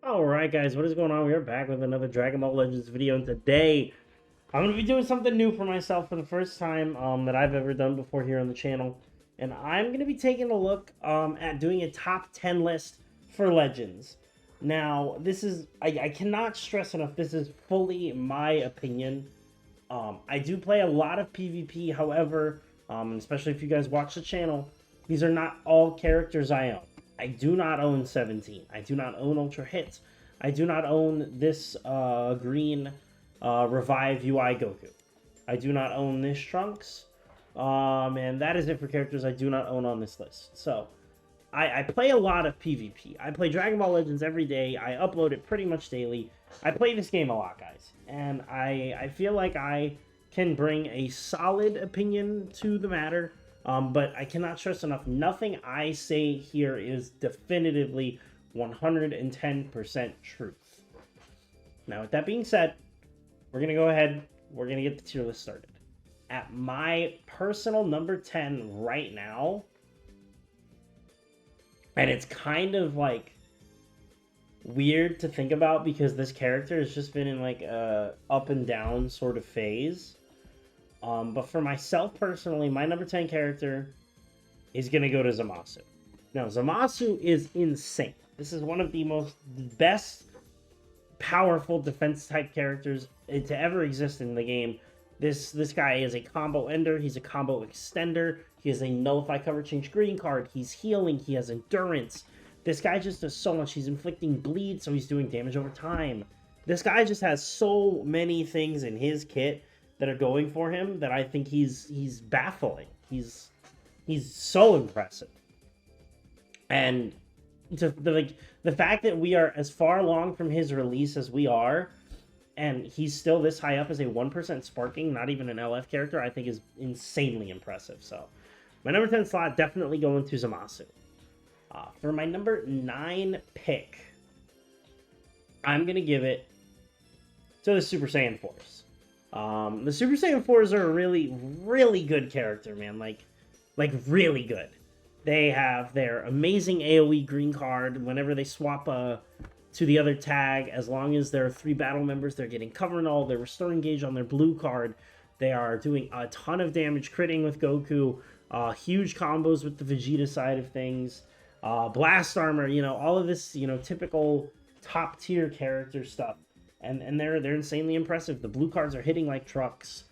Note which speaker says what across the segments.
Speaker 1: Alright guys, what is going on? We are back with another Dragon Ball Legends video, and today I'm going to be doing something new for myself for the first time that I've ever done before here on the channel. And I'm going to be taking a look at doing a top 10 list for Legends. Now, this is, I cannot stress enough, this is fully my opinion. I do play a lot of PvP, however, especially if you guys watch the channel, these are not all characters I own. I do not own 17. I do not own Ultra Hits. I do not own this green Revive UI Goku. I do not own this Trunks. And that is it for characters I do not own on this list. So, I play a lot of PvP. I play Dragon Ball Legends every day. I upload it pretty much daily. I play this game a lot, guys. And I feel like I can bring a solid opinion to the matter. But I cannot stress enough, nothing I say here is definitively 110% truth. Now, with that being said, we're going to go ahead, we're going to get the tier list started. At my personal number 10 right now, and it's kind of like weird to think about because this character has just been in like a up and down sort of phase. But for myself personally, my number 10 character is going to go to Zamasu. Now, Zamasu is insane. This is one of the best powerful defense type characters to ever exist in the game. This guy is a combo ender. He's a combo extender. He has a nullify cover change green card. He's healing. He has endurance. This guy just does so much. He's inflicting bleed, so he's doing damage over time. This guy just has so many things in his kit that are going for him that I think he's baffling. He's so impressive. And the fact that we are as far along from his release as we are, and he's still this high up as a 1% sparking, not even an LF character, I think is insanely impressive. So my number 10 slot definitely going to Zamasu. For my number 9 pick, I'm going to give it to the Super Saiyan Force. The Super Saiyan 4s are a really, really good character, man. Like really good. They have their amazing AoE green card. Whenever they swap to the other tag, as long as there are 3 battle members, they're getting cover and all. They're restoring gauge on their blue card. They are doing a ton of damage, critting with Goku. Huge combos with the Vegeta side of things. Blast armor, all of this, typical top tier character stuff. And they're insanely impressive. The blue cards are hitting like trucks.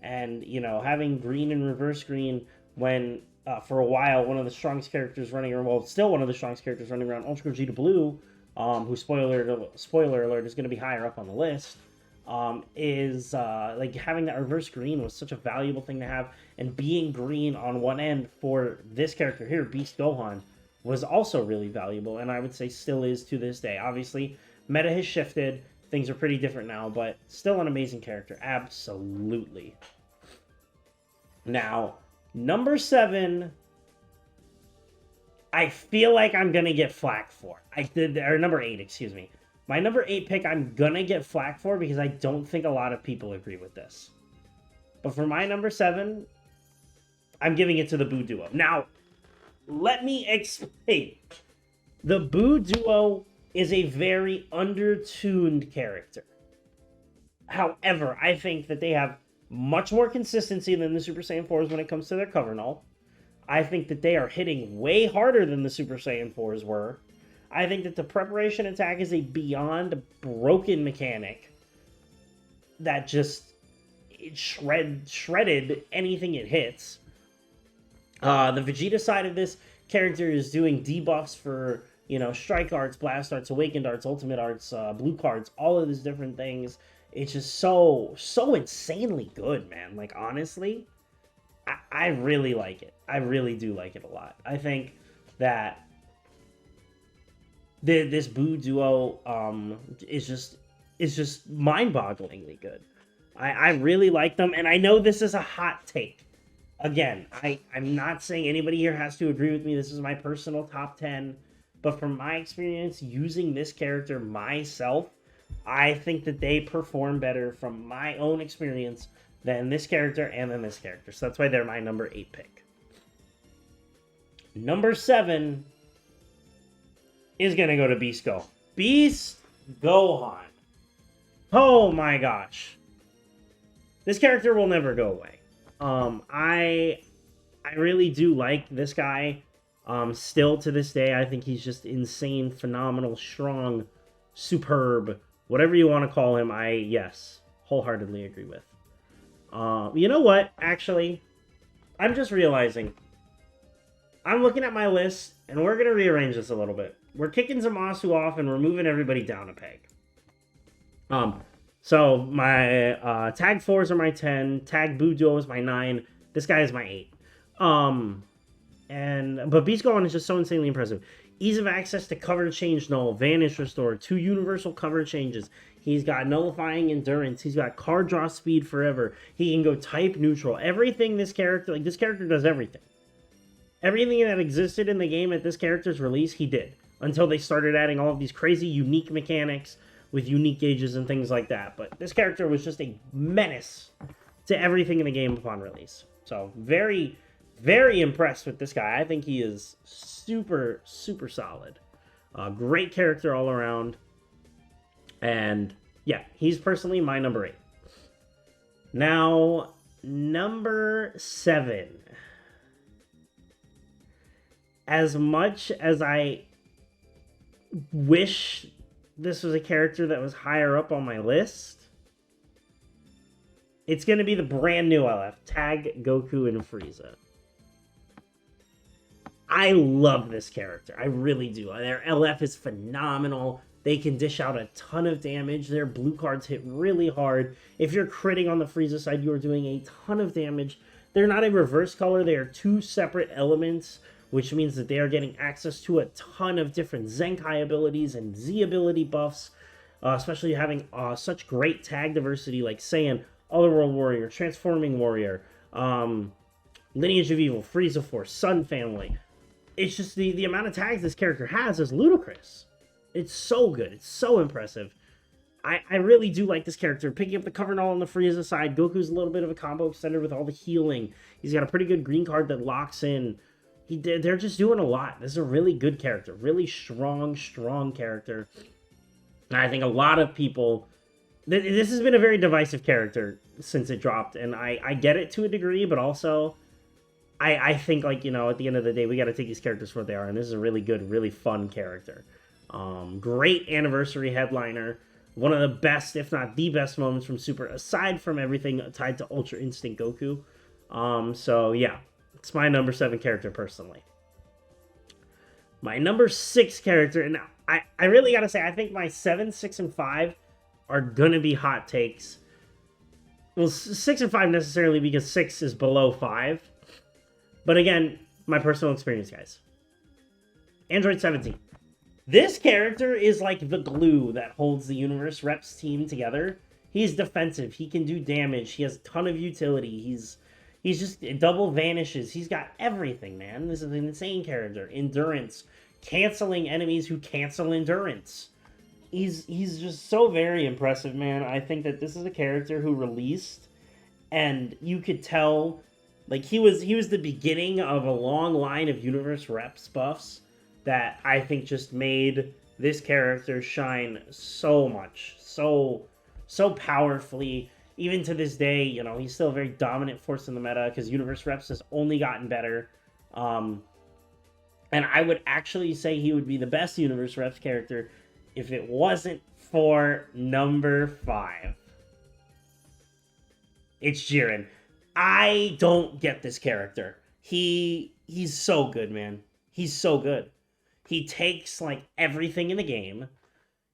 Speaker 1: And, having green and reverse green when, for a while, one of the strongest characters running around, well, still one of the strongest characters running around, Ultra Vegeta Blue, who, spoiler alert, is going to be higher up on the list, like, having that reverse green was such a valuable thing to have. And being green on one end for this character here, Beast Gohan, was also really valuable. And I would say still is to this day. Obviously, meta has shifted. Things are pretty different now, but still an amazing character. Absolutely. Now, number 7, I feel like I'm going to get flack for. Or number 8, excuse me. My number 8 pick, I'm going to get flack for because I don't think a lot of people agree with this. But for my number 7, I'm giving it to the Buu Duo. Now, let me explain. The Buu Duo is a very undertuned character. However, I think that they have much more consistency than the Super Saiyan 4s when it comes to their cover null. I think that they are hitting way harder than the Super Saiyan 4s were. I think that the preparation attack is a beyond broken mechanic that just shredded anything it hits. The Vegeta side of this character is doing debuffs for, strike arts, blast arts, awakened arts, ultimate arts, blue cards, all of these different things. It's just so insanely good, man. Like, honestly, I really like it. I really do like it a lot. I think that this Buu Duo is just mind-bogglingly good. I really like them, and I know this is a hot take. Again, I'm not saying anybody here has to agree with me. This is my personal top 10. But from my experience using this character myself, I think that they perform better from my own experience than this character and then this character. So that's why they're my number 8 pick. Number 7 is going to go to Beast Beast Gohan. Oh my gosh. This character will never go away. I really do like this guy. Still to this day, I think he's just insane, phenomenal, strong, superb, whatever you want to call him. Yes, wholeheartedly agree with. You know what? Actually, I'm just realizing. I'm looking at my list, and we're going to rearrange this a little bit. We're kicking Zamasu off, and we're moving everybody down a peg. So my tag 4s are my 10, tag Budo is my 9, this guy is my 8. But Beast Gohan is just so insanely impressive. Ease of access to cover change null, vanish restore, 2 universal cover changes. He's got nullifying endurance. He's got card draw speed forever. He can go type neutral. Everything this character does everything. Everything that existed in the game at this character's release, he did. Until they started adding all of these crazy unique mechanics with unique gauges and things like that. But this character was just a menace to everything in the game upon release. So very, very impressed with this guy. I think he is super, super solid. Great character all around. And yeah, he's personally my number 8. Now, number 7. As much as I wish this was a character that was higher up on my list, it's going to be the brand new LF, Tag Goku and Frieza. I love this character. I really do. Their LF is phenomenal. They can dish out a ton of damage. Their blue cards hit really hard. If you're critting on the Frieza side, you are doing a ton of damage. They're not a reverse color. They are 2 separate elements, which means that they are getting access to a ton of different Zenkai abilities and Z ability buffs, especially having such great tag diversity like Saiyan, Otherworld Warrior, Transforming Warrior, Lineage of Evil, Frieza Force, Sun Family. It's just the amount of tags this character has is ludicrous. It's so good. It's so impressive. I really do like this character. Picking up the cover null on the Frieza side, Goku's a little bit of a combo extender with all the healing. He's got a pretty good green card that locks in. They're just doing a lot. This is a really good character. Really strong character. And I think a lot of people... This has been a very divisive character since it dropped. And I get it to a degree, but also... I think, like, you know, at the end of the day, we got to take these characters for what they are. And this is a really good, really fun character. Great anniversary headliner. One of the best, if not the best moments from Super, aside from everything tied to Ultra Instinct Goku. So, yeah. It's my number 7 character, personally. My number 6 character, and I really gotta say, I think my 7, 6, and 5 are gonna be hot takes. Well, 6 and 5 necessarily because 6 is below 5. But again, my personal experience, guys. Android 17. This character is like the glue that holds the Universe Reps team together. He's defensive. He can do damage. He has a ton of utility. He's just double vanishes. He's got everything, man. This is an insane character. Endurance. Canceling enemies who cancel endurance. He's just so very impressive, man. I think that this is a character who released, and you could tell, like, he was the beginning of a long line of Universe Reps buffs that I think just made this character shine so much. So powerfully. Even to this day, you know, he's still a very dominant force in the meta because Universe Reps has only gotten better. And I would actually say he would be the best Universe Reps character if it wasn't for number 5. It's Jiren. I don't get this character. He's so good, man. He's so good. He takes, like, everything in the game.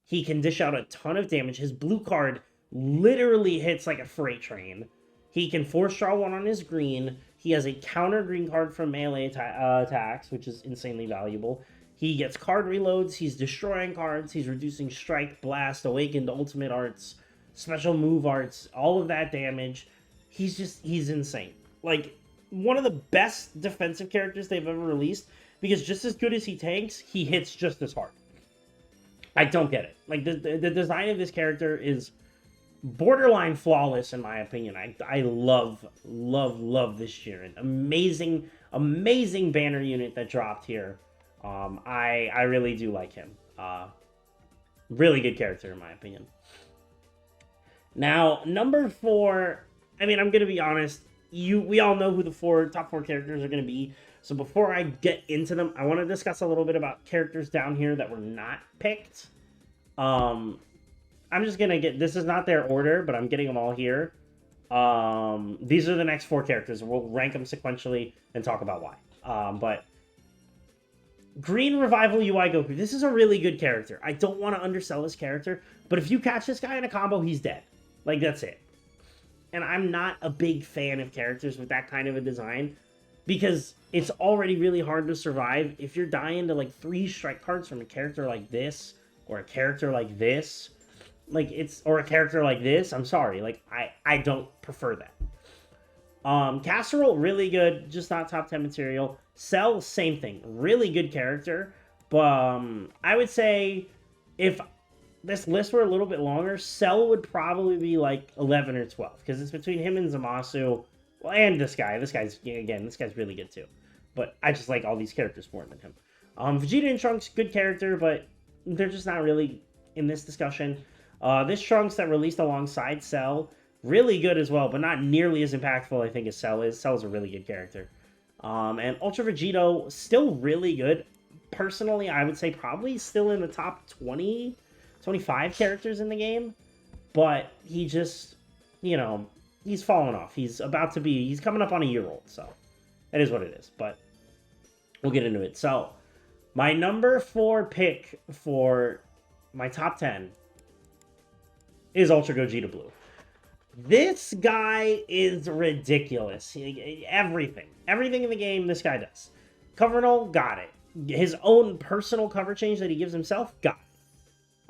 Speaker 1: He can dish out a ton of damage. His blue card literally hits like a freight train. He can force draw 1 on his green. He has a counter green card from melee attacks, which is insanely valuable. He gets card reloads. He's destroying cards. He's reducing strike, blast, awakened, ultimate arts, special move arts, all of that damage. He's insane. Like, one of the best defensive characters they've ever released, because just as good as he tanks, he hits just as hard. I don't get it. Like, the design of this character is borderline flawless, in my opinion. I love this Jiren. Amazing banner unit that dropped here. I really do like him. Really good character, in my opinion. Now, number 4, I mean, I'm going to be honest. We all know who the top four characters are going to be. So before I get into them, I want to discuss a little bit about characters down here that were not picked. I'm just going to get... This is not their order, but I'm getting them all here. These are the next 4 characters. We'll rank them sequentially and talk about why. But Green Revival UI Goku. This is a really good character. I don't want to undersell this character, but if you catch this guy in a combo, he's dead. Like, that's it. And I'm not a big fan of characters with that kind of a design, because it's already really hard to survive. If you're dying to, like, 3 strike cards from a character like this, or a character like this, like, or a character like this, I'm sorry. Like, I don't prefer that. Casserole, really good, just not top 10 material. Cell, same thing. Really good character. But I would say if this list were a little bit longer, Cell would probably be like 11 or 12. Because it's between him and Zamasu. Well, and this guy. This guy's really good too. But I just like all these characters more than him. Vegeta and Trunks, good character, but they're just not really in this discussion. This Trunks that released alongside Cell, really good as well, but not nearly as impactful, I think, as Cell is. Cell's a really good character. And Ultra Vegito, still really good. Personally, I would say probably still in the top 20, 25 characters in the game. But he just, you know, he's fallen off. He's coming up on a year old, so it is what it is. But we'll get into it. So, my number 4 pick for my top 10 is Ultra Gogeta Blue. This guy is ridiculous. Everything in the game, this guy does. Cover null, got it. His own personal cover change that he gives himself, got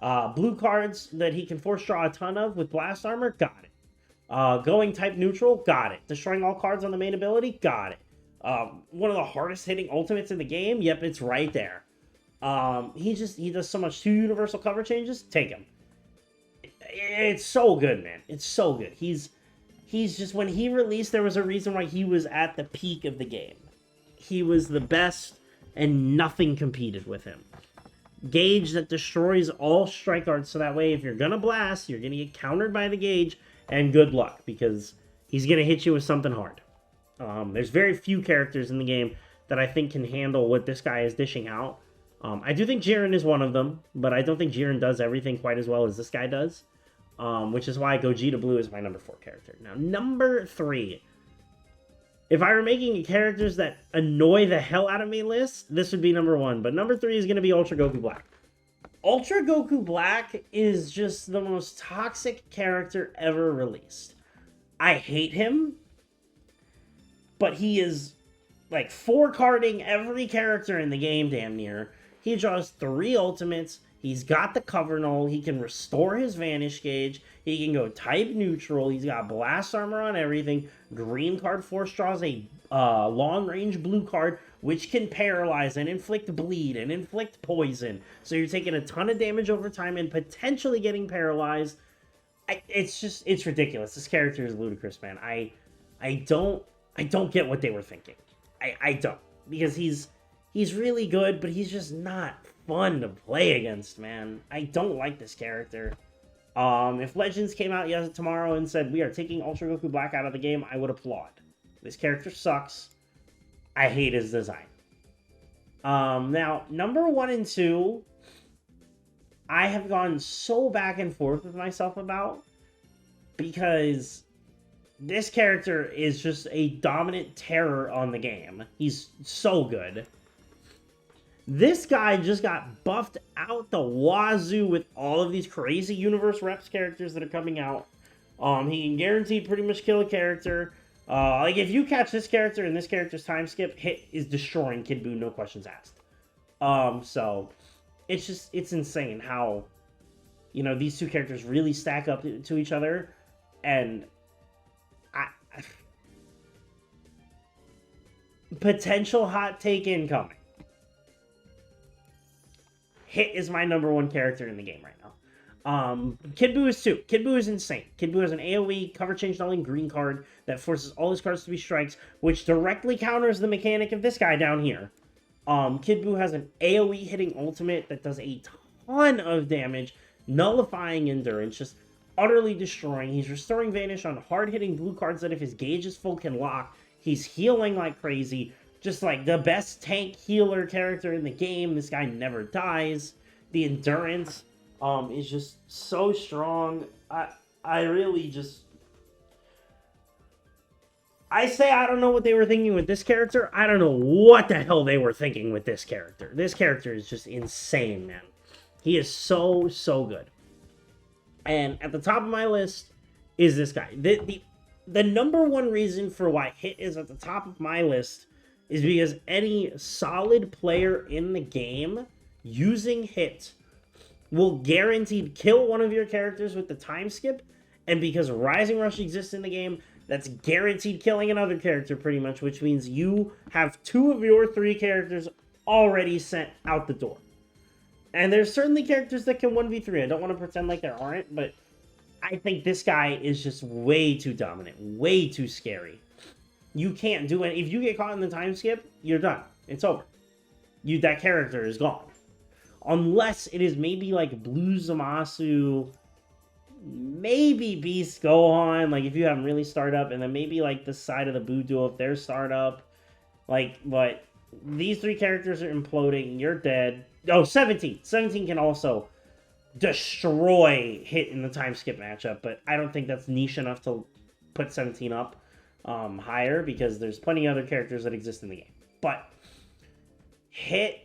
Speaker 1: it. Blue cards that he can force draw a ton of with blast armor, got it. Going type neutral, got it. Destroying all cards on the main ability, got it. One of the hardest hitting ultimates in the game, yep, it's right there. He does so much. 2 universal cover changes, take him. It's so good, man. It's so good. He's just, when he released, there was a reason why he was at the peak of the game. He was the best, and nothing competed with him. Gauge that destroys all strike arts, so that way if you're gonna blast, you're gonna get countered by the gauge, and good luck, because he's gonna hit you with something hard. There's very few characters in the game that I think can handle what this guy is dishing out. I do think Jiren is one of them, but I don't think Jiren does everything quite as well as this guy does. Which is why Gogeta Blue is my number 4 character. Now, number 3. If I were making characters that annoy the hell out of me list, this would be number 1. But number 3 is going to be Ultra Goku Black. Ultra Goku Black is just the most toxic character ever released. I hate him, but he is, like, 4-carding every character in the game, damn near. He draws 3 ultimates. He's got the cover null. He can restore his vanish gauge. He can go type neutral. He's got blast armor on everything. Green card force draws a long range blue card, which can paralyze and inflict bleed and inflict poison. So you're taking a ton of damage over time and potentially getting paralyzed. It's ridiculous. This character is ludicrous, man. I don't get what they were thinking. I don't, because he's really good, but he's just not fun to play against, man. I don't like this character. If Legends came out tomorrow and said, we are taking Ultra Goku Black out of the game, I would applaud. This character sucks. I hate his design. Now, number 1 and 2, I have gone so back and forth with myself about, because this character is just a dominant terror on the game. He's so good. This guy just got buffed out the wazoo with all of these crazy Universe Reps characters that are coming out. He can guarantee pretty much kill a character. Like, if you catch this character and this character's time skip, hit is destroying Kid Buu, no questions asked. So, it's insane how, you know, these 2 characters really stack up to each other. And potential hot take incoming. Hit is my number 1 character in the game right now. Kid Buu is 2. Kid Buu is insane. Kid Buu has an AoE cover change nulling green card that forces all his cards to be strikes, which directly counters the mechanic of this guy down here. Kid Buu has an AoE hitting ultimate that does a ton of damage nullifying endurance, just utterly destroying. He's restoring Vanish on hard-hitting blue cards that if his gauge is full can lock. He's healing like crazy. Just like the best tank healer character in the game. This guy never dies. The endurance is just so strong. I really just... I say I don't know what they were thinking with this character. I don't know what the hell they were thinking with this character. This character is just insane, man. He is so, so good. And at the top of my list is this guy. The number one reason for why Hit is at the top of my list is because any solid player in the game using Hit will guaranteed kill one of your characters with the time skip, and because Rising Rush exists in the game, that's guaranteed killing another character pretty much, which means you have 2 of your 3 characters already sent out the door. And there's certainly characters that can 1v3. I don't want to pretend like there aren't, but I think this guy is just way too dominant, way too scary. You can't do it. If you get caught in the time skip, you're done. It's over. That character is gone. Unless it is maybe like Blue Zamasu, maybe Beast Gohan, like if you haven't really started up, and then maybe like the side of the Boo Duo if they're startup. Like, but these 3 characters are imploding, you're dead. Oh, 17. 17 can also destroy Hit in the time skip matchup, but I don't think that's niche enough to put 17 up higher, because there's plenty of other characters that exist in the game. But Hit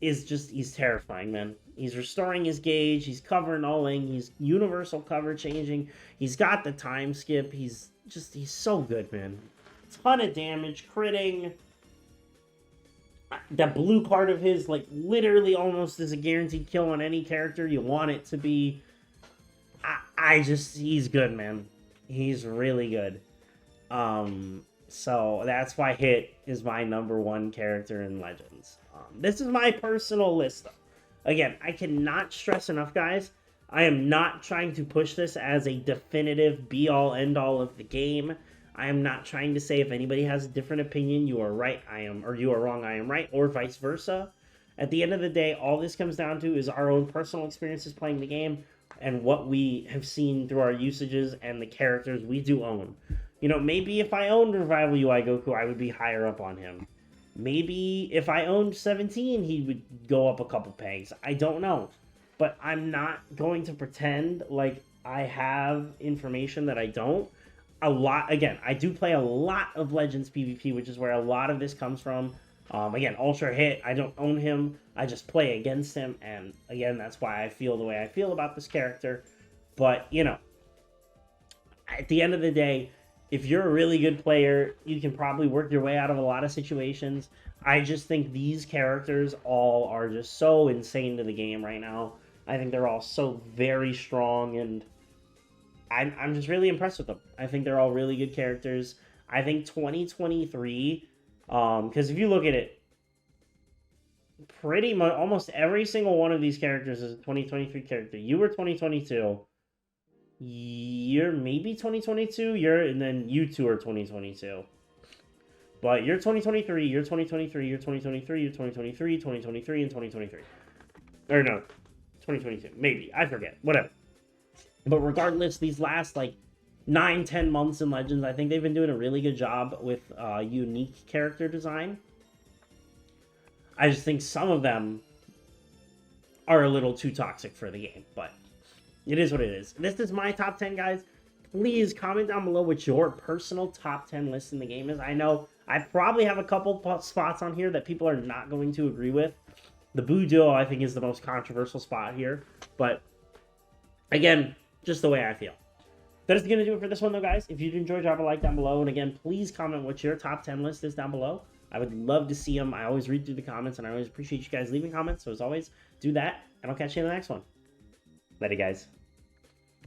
Speaker 1: is just, he's terrifying, man. He's restoring his gauge, he's cover nulling, he's universal cover changing, he's got the time skip, he's so good, man. Ton of damage, critting. That blue card of his, like, literally almost is a guaranteed kill on any character you want it to be. He's good, man. He's really good. So that's why Hit is my number 1 character in Legends. This is my personal list, though. Again, I cannot stress enough, guys. I am not trying to push this as a definitive be-all, end-all of the game. I am not trying to say if anybody has a different opinion, you are right, I am, or you are wrong, I am right, or vice versa. At the end of the day, all this comes down to is our own personal experiences playing the game and what we have seen through our usages and the characters we do own. You know, maybe if I owned Revival UI Goku, I would be higher up on him. Maybe if I owned 17, he would go up a couple pegs. I don't know. But I'm not going to pretend like I have information that I don't. Again, I do play a lot of Legends PvP, which is where a lot of this comes from. Again, Ultra Hit, I don't own him. I just play against him. And again, that's why I feel the way I feel about this character. But, you know, at the end of the day, if you're a really good player, you can probably work your way out of a lot of situations. I just think these characters all are just so insane to the game right now. I think they're all so very strong, and I'm just really impressed with them. I think they're all really good characters. I think 2023, because if you look at it, pretty much almost every single one of these characters is a 2023 character. You were 2022. You're maybe 2022, and then you 2 are 2022. But you're 2023, you're 2023, you're 2023, you're 2023, 2023, and 2023. Or no, 2022, maybe, I forget, whatever. But regardless, these last, like, 9-10 months in Legends, I think they've been doing a really good job with unique character design. I just think some of them are a little too toxic for the game, but it is what it is. This is my top 10, guys. Please comment down below what your personal top 10 list in the game is. I know I probably have a couple spots on here that people are not going to agree with. The Boo Duo, I think, is the most controversial spot here. But, again, just the way I feel. That is going to do it for this one, though, guys. If you did enjoy, drop a like down below. And, again, please comment what your top 10 list is down below. I would love to see them. I always read through the comments, and I always appreciate you guys leaving comments. So, as always, do that, and I'll catch you in the next one. Later, guys.